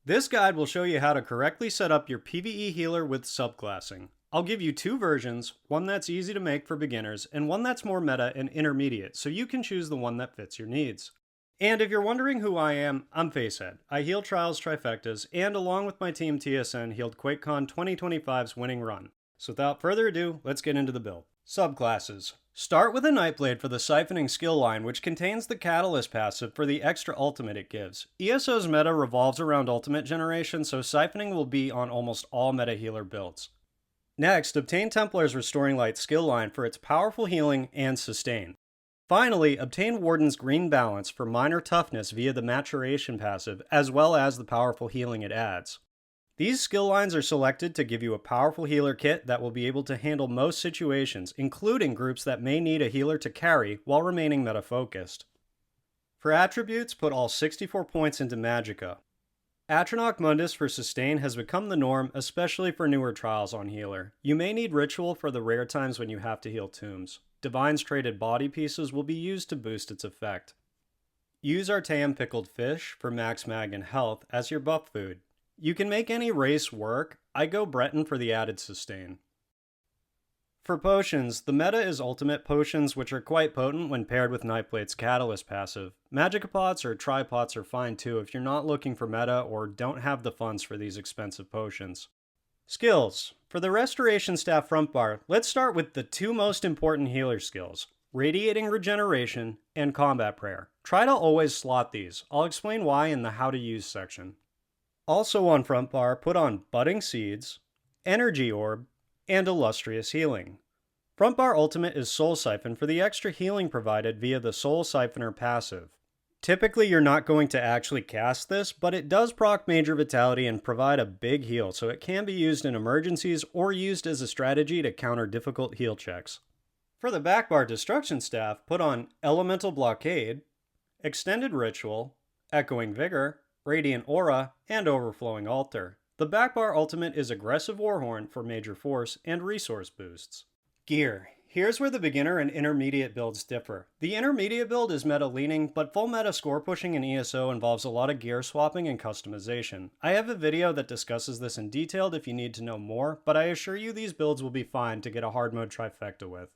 This guide will show you how to correctly set up your PvE healer with subclassing. I'll give you two versions, one that's easy to make for beginners and one that's more meta and intermediate, so you can choose the one that fits your needs. And if you're wondering who I am, I'm Facehead. I heal Trials Trifectas, and along with my team TSN, healed QuakeCon 2025's winning run. So without further ado, let's get into the build. Subclasses. Start with a Nightblade for the siphoning skill line, which contains the Catalyst passive for the extra ultimate it gives. ESO's meta revolves around ultimate generation, so siphoning will be on almost all meta healer builds. Next, obtain Templar's Restoring Light skill line for its powerful healing and sustain. Finally, obtain Warden's Green Balance for minor toughness via the Maturation passive, as well as the powerful healing it adds. These skill lines are selected to give you a powerful healer kit that will be able to handle most situations, including groups that may need a healer to carry while remaining meta-focused. For attributes, put all 64 points into Magicka. Atronach Mundus for sustain has become the norm, especially for newer trials on healer. You may need Ritual for the rare times when you have to heal tombs. Divine's traded body pieces will be used to boost its effect. Use Artaeum Pickled Fish for max mag and health as your buff food. You can make any race work. I go Breton for the added sustain. For potions, the meta is ultimate potions, which are quite potent when paired with Nightblade's Catalyst passive. Magicka pots or tripots are fine too if you're not looking for meta or don't have the funds for these expensive potions. Skills. For the Restoration Staff front bar, let's start with the two most important healer skills, Radiating Regeneration and Combat Prayer. Try to always slot these. I'll explain why in the How to Use section. Also on front bar, put on Budding Seeds, Energy Orb, and Illustrious Healing. Front bar ultimate is Soul Siphon for the extra healing provided via the Soul Siphoner passive. Typically you're not going to actually cast this, but it does proc Major Vitality and provide a big heal, so it can be used in emergencies or used as a strategy to counter difficult heal checks. For the back bar Destruction Staff, put on Elemental Blockade, Extended Ritual, Echoing Vigor, Radiant Aura, and Overflowing Altar. The back bar ultimate is Aggressive Warhorn for major force and resource boosts. Gear. Here's where the beginner and intermediate builds differ. The intermediate build is meta leaning, but full meta score pushing in ESO involves a lot of gear swapping and customization. I have a video that discusses this in detail if you need to know more, but I assure you these builds will be fine to get a hard mode trifecta with.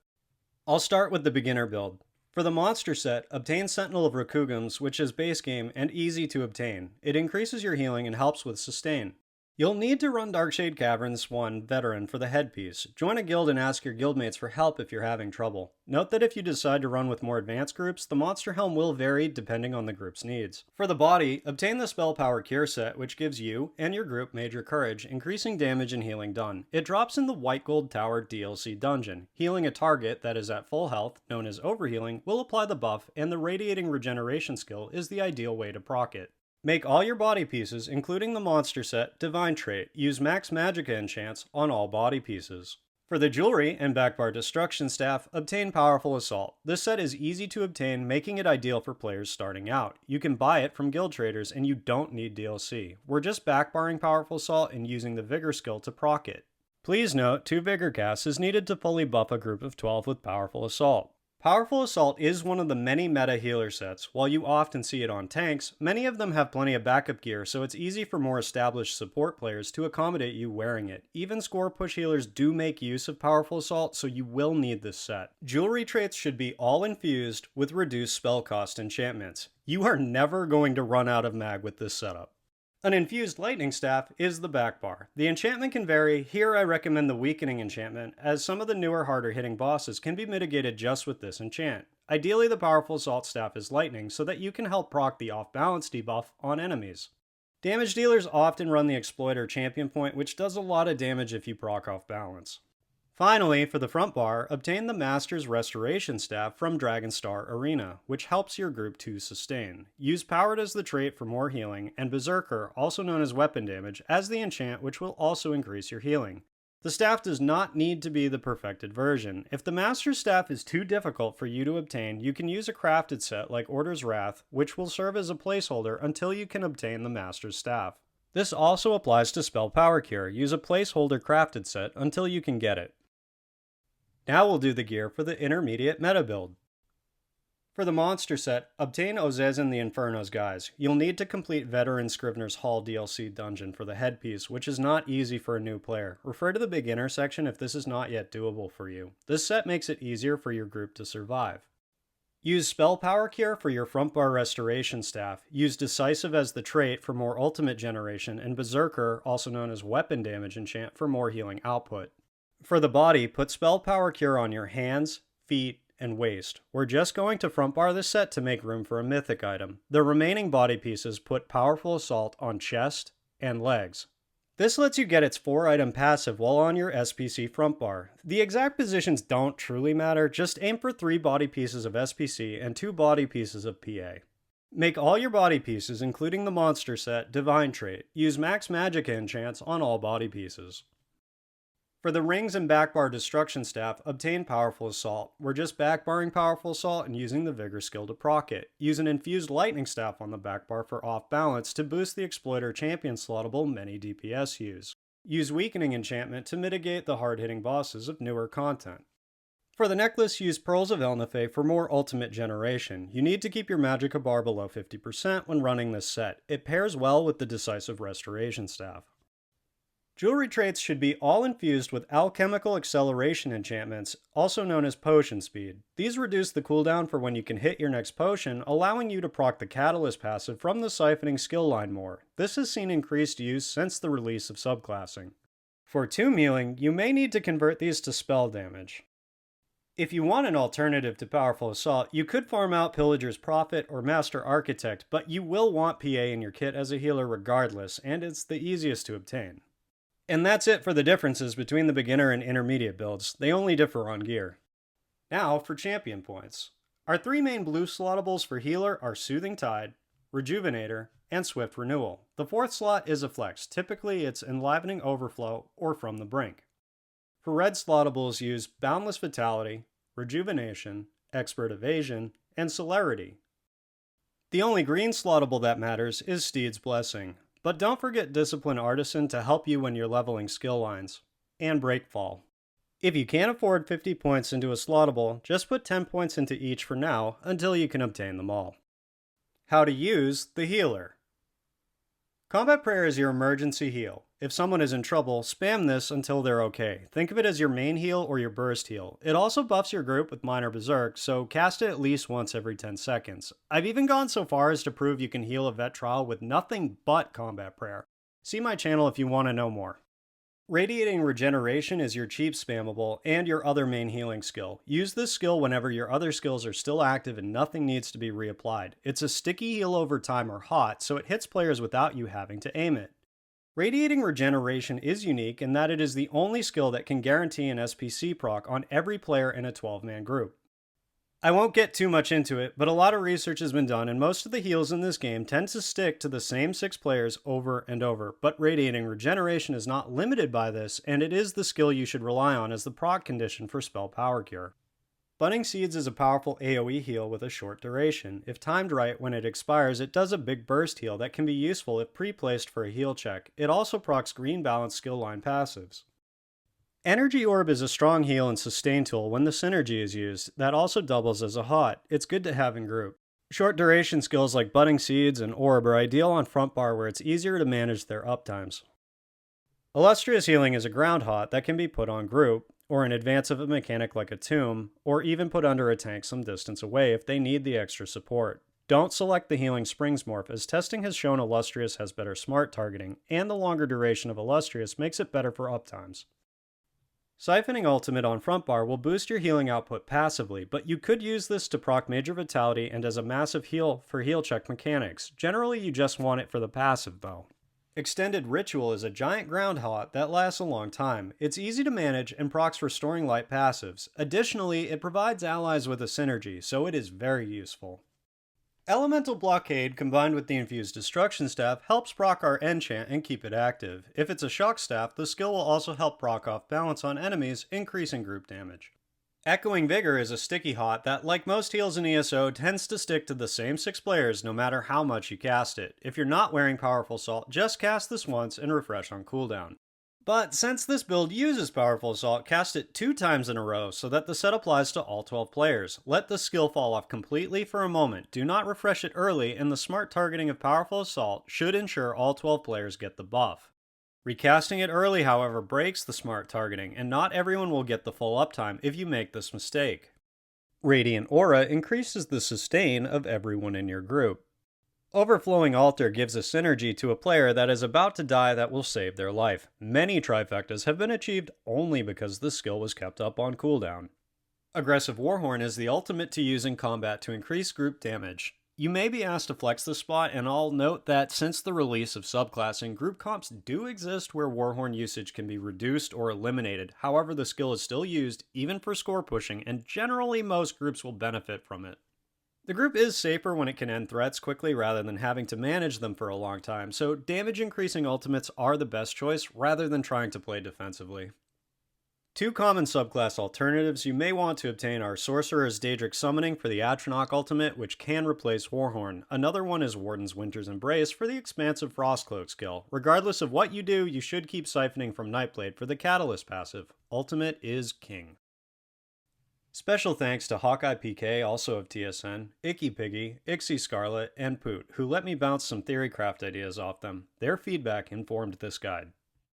I'll start with the beginner build. For the monster set, obtain Sentinel of Rakugams, which is base game and easy to obtain. It increases your healing and helps with sustain. You'll need to run Darkshade Caverns 1 Veteran for the headpiece. Join a guild and ask your guildmates for help if you're having trouble. Note that if you decide to run with more advanced groups, the monster helm will vary depending on the group's needs. For the body, obtain the Spell Power Cure set, which gives you and your group major courage, increasing damage and healing done. It drops in the White Gold Tower DLC dungeon. Healing a target that is at full health, known as overhealing, will apply the buff, and the Radiating Regeneration skill is the ideal way to proc it. Make all your body pieces, including the monster set, Divine Trait. Use max Magicka enchants on all body pieces. For the jewelry and backbar Destruction Staff, obtain Powerful Assault. This set is easy to obtain, making it ideal for players starting out. You can buy it from guild traders and you don't need DLC. We're just backbarring Powerful Assault and using the Vigor skill to proc it. Please note, 2 Vigor casts is needed to fully buff a group of 12 with Powerful Assault. Powerful Assault is one of the many meta healer sets. While you often see it on tanks, many of them have plenty of backup gear, so it's easy for more established support players to accommodate you wearing it. Even score push healers do make use of Powerful Assault, so you will need this set. Jewelry traits should be all infused with reduced spell cost enchantments. You are never going to run out of mag with this setup. An infused lightning staff is the back bar. The enchantment can vary. Here I recommend the weakening enchantment, as some of the newer harder hitting bosses can be mitigated just with this enchant. Ideally the powerful assault staff is lightning so that you can help proc the off balance debuff on enemies. Damage dealers often run the exploiter champion point, which does a lot of damage if you proc off balance. Finally, for the front bar, obtain the Master's Restoration Staff from Dragonstar Arena, which helps your group to sustain. Use Powered as the trait for more healing, and Berserker, also known as weapon damage, as the enchant, which will also increase your healing. The staff does not need to be the perfected version. If the Master's Staff is too difficult for you to obtain, you can use a crafted set like Order's Wrath, which will serve as a placeholder until you can obtain the Master's Staff. This also applies to Spell Power Cure. Use a placeholder crafted set until you can get it. Now we'll do the gear for the intermediate meta build. For the monster set, obtain Ozezin the Inferno's Guise. You'll need to complete Veteran Scrivener's Hall DLC dungeon for the headpiece, which is not easy for a new player. Refer to the beginner section if this is not yet doable for you. This set makes it easier for your group to survive. Use Spell Power Cure for your front bar restoration staff. Use Decisive as the trait for more ultimate generation, and Berserker, also known as weapon damage enchant, for more healing output. For the body, put Spell Power Cure on your hands, feet, and waist. We're just going to front bar this set to make room for a mythic item. The remaining body pieces put Powerful Assault on chest and legs. This lets you get its 4-item passive while on your SPC front bar. The exact positions don't truly matter, just aim for 3 body pieces of SPC and 2 body pieces of PA. Make all your body pieces, including the monster set, Divine Trait. Use Max Magicka enchants on all body pieces. For the rings and backbar destruction staff, obtain Powerful Assault. We're just backbarring Powerful Assault and using the Vigor skill to proc it. Use an infused lightning staff on the backbar for off balance to boost the Exploiter champion slottable many DPS use. Use Weakening enchantment to mitigate the hard-hitting bosses of newer content. For the necklace, use Pearls of Elnathe for more ultimate generation. You need to keep your Magicka bar below 50% when running this set. It pairs well with the Decisive Restoration staff. Jewelry traits should be all infused with alchemical acceleration enchantments, also known as potion speed. These reduce the cooldown for when you can hit your next potion, allowing you to proc the catalyst passive from the siphoning skill line more. This has seen increased use since the release of subclassing. For tomb healing, you may need to convert these to spell damage. If you want an alternative to Powerful Assault, you could farm out Pillager's Prophet or Master Architect, but you will want PA in your kit as a healer regardless, and it's the easiest to obtain. And that's it for the differences between the beginner and intermediate builds. They only differ on gear. Now for champion points. Our 3 main blue slottables for healer are Soothing Tide, Rejuvenator, and Swift Renewal. The 4th slot is a flex. Typically it's Enlivening Overflow or From the Brink. For red slottables, use Boundless Vitality, Rejuvenation, Expert Evasion, and Celerity. The only green slottable that matters is Steed's Blessing. But don't forget Discipline Artisan to help you when you're leveling skill lines, and Breakfall. If you can't afford 50 points into a slottable, just put 10 points into each for now until you can obtain them all. How to use the healer. Combat Prayer is your emergency heal. If someone is in trouble, spam this until they're okay. Think of it as your main heal or your burst heal. It also buffs your group with Minor Berserk, so cast it at least once every 10 seconds. I've even gone so far as to prove you can heal a vet trial with nothing but Combat Prayer. See my channel if you want to know more. Radiating Regeneration is your cheap spammable and your other main healing skill. Use this skill whenever your other skills are still active and nothing needs to be reapplied. It's a sticky heal over time or hot, so it hits players without you having to aim it. Radiating Regeneration is unique in that it is the only skill that can guarantee an SPC proc on every player in a 12-man group. I won't get too much into it, but a lot of research has been done and most of the heals in this game tend to stick to the same 6 players over and over, but Radiating Regeneration is not limited by this, and it is the skill you should rely on as the proc condition for Spell Power Cure. Budding Seeds is a powerful AoE heal with a short duration. If timed right, when it expires, it does a big burst heal that can be useful if pre-placed for a heal check. It also procs green balance skill line passives. Energy Orb is a strong heal and sustain tool when the synergy is used. That also doubles as a hot. It's good to have in group. Short duration skills like Budding Seeds and Orb are ideal on front bar where it's easier to manage their uptimes. Illustrious Healing is a ground hot that can be put on group, or in advance of a mechanic like a tomb, or even put under a tank some distance away if they need the extra support. Don't select the Healing Springs morph, as testing has shown Illustrious has better smart targeting, and the longer duration of Illustrious makes it better for uptimes. Siphoning Ultimate on front bar will boost your healing output passively, but you could use this to proc Major Vitality and as a massive heal for heal check mechanics. Generally you just want it for the passive though. Extended Ritual is a giant ground hot that lasts a long time. It's easy to manage and procs Restoring Light passives. Additionally, it provides allies with a synergy, so it is very useful. Elemental Blockade combined with the Infused Destruction Staff helps proc our enchant and keep it active. If it's a Shock Staff, the skill will also help proc off balance on enemies, increasing group damage. Echoing Vigor is a sticky hot that, like most heals in ESO, tends to stick to the same 6 players no matter how much you cast it. If you're not wearing Powerful Assault, just cast this once and refresh on cooldown. But since this build uses Powerful Assault, cast it 2 times in a row so that the set applies to all 12 players. Let the skill fall off completely for a moment. Do not refresh it early, and the smart targeting of Powerful Assault should ensure all 12 players get the buff. Recasting it early, however, breaks the smart targeting, and not everyone will get the full uptime if you make this mistake. Radiant Aura increases the sustain of everyone in your group. Overflowing Altar gives a synergy to a player that is about to die that will save their life. Many trifectas have been achieved only because the skill was kept up on cooldown. Aggressive Warhorn is the ultimate to use in combat to increase group damage. You may be asked to flex this spot, and I'll note that since the release of Subclassing, group comps do exist where Warhorn usage can be reduced or eliminated. However, the skill is still used, even for score pushing, and generally most groups will benefit from it. The group is safer when it can end threats quickly rather than having to manage them for a long time, so damage increasing ultimates are the best choice rather than trying to play defensively. 2 common subclass alternatives you may want to obtain are Sorcerer's Daedric Summoning for the Atronach ultimate, which can replace Warhorn. Another one is Warden's Winter's Embrace for the expansive Frostcloak skill. Regardless of what you do, you should keep siphoning from Nightblade for the Catalyst passive. Ultimate is king. Special thanks to Hawkeye PK, also of TSN, Icky Piggy, Ixie Scarlet, and Poot, who let me bounce some theorycraft ideas off them. Their feedback informed this guide.